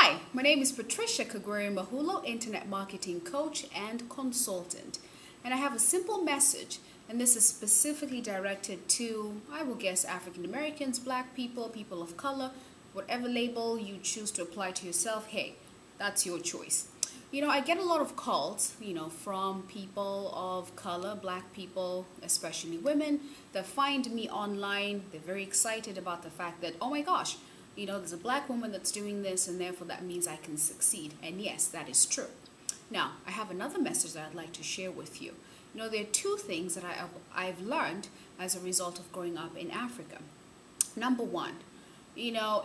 Hi, my name is Patricia Mahulo, Internet Marketing Coach and Consultant. And I have a simple message, and this is specifically directed to, I will guess, African Americans, Black people, people of color, whatever label you choose to apply to yourself. Hey, that's your choice. I get a lot of calls, from people of color, Black people, especially women, that find me online. They're very excited about the fact that, oh my gosh, there's a Black woman that's doing this, and therefore that means I can succeed. And yes, that is true. Now, I have another message that I'd like to share with you. There are two things that I've learned as a result of growing up in Africa. Number one,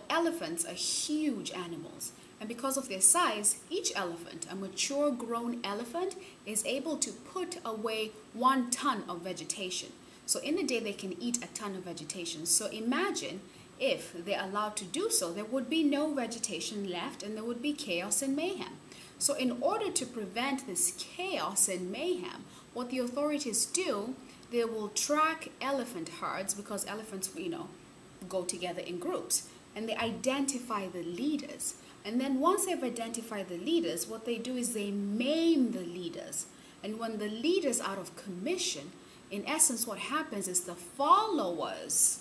elephants are huge animals. And because of their size, each elephant, a mature grown elephant, is able to put away 1 ton of vegetation. So in a day, they can eat a ton of vegetation. So imagine if they're allowed to do so, there would be no vegetation left and there would be chaos and mayhem. So in order to prevent this chaos and mayhem, what the authorities do, they will track elephant herds, because elephants, go together in groups, and they identify the leaders. And then once they've identified the leaders, what they do is they maim the leaders. And when the leaders are out of commission, in essence what happens is the followers,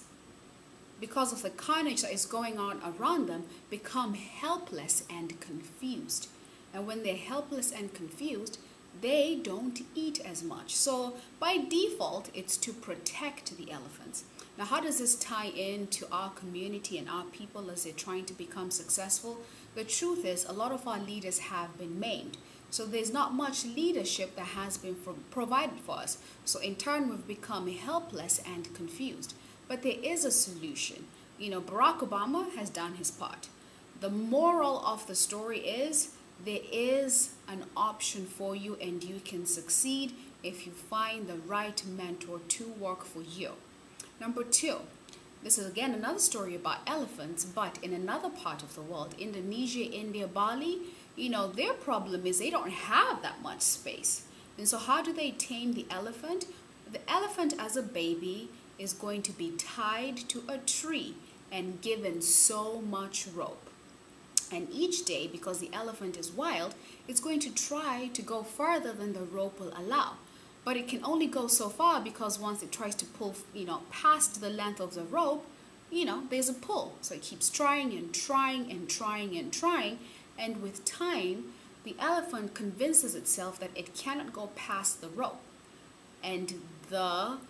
because of the carnage that is going on around them, become helpless and confused. And when they're helpless and confused, they don't eat as much. So by default, it's to protect the elephants. Now, how does this tie into our community and our people as they're trying to become successful? The truth is, a lot of our leaders have been maimed. So there's not much leadership that has been provided for us. So in turn, we've become helpless and confused. But there is a solution. Barack Obama has done his part. The moral of the story is there is an option for you, and you can succeed if you find the right mentor to work for you. Number two, this is again another story about elephants, but in another part of the world, Indonesia, India, Bali, their problem is they don't have that much space. And so how do they tame the elephant? The elephant as a baby is going to be tied to a tree and given so much rope. And each day, because the elephant is wild, it's going to try to go further than the rope will allow. But it can only go so far, because once it tries to pull, past the length of the rope, there's a pull. So it keeps trying and trying and trying and trying. And with time, the elephant convinces itself that it cannot go past the rope. And the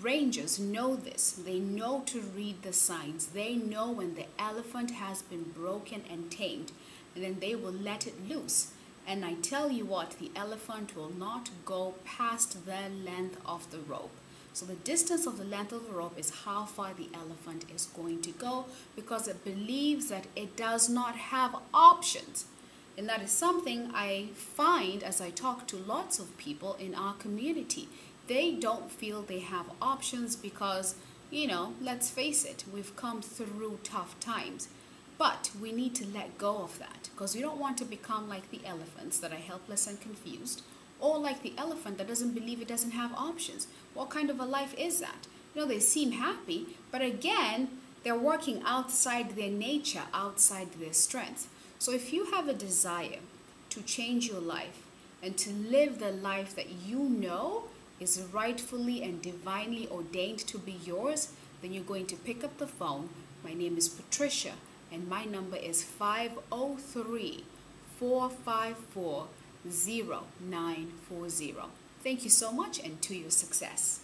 rangers know this. They know to read the signs. They know when the elephant has been broken and tamed, and then they will let it loose. And I tell you what, the elephant will not go past the length of the rope. So the distance of the length of the rope is how far the elephant is going to go, because it believes that it does not have options. And that is something I find as I talk to lots of people in our community. They don't feel they have options because, let's face it, we've come through tough times. But we need to let go of that, because we don't want to become like the elephants that are helpless and confused, or like the elephant that doesn't believe it doesn't have options. What kind of a life is that? They seem happy, but again, they're working outside their nature, outside their strength. So if you have a desire to change your life and to live the life that is rightfully and divinely ordained to be yours, then you're going to pick up the phone. My name is Patricia, and my number is 503-454-0940. Thank you so much, and to your success.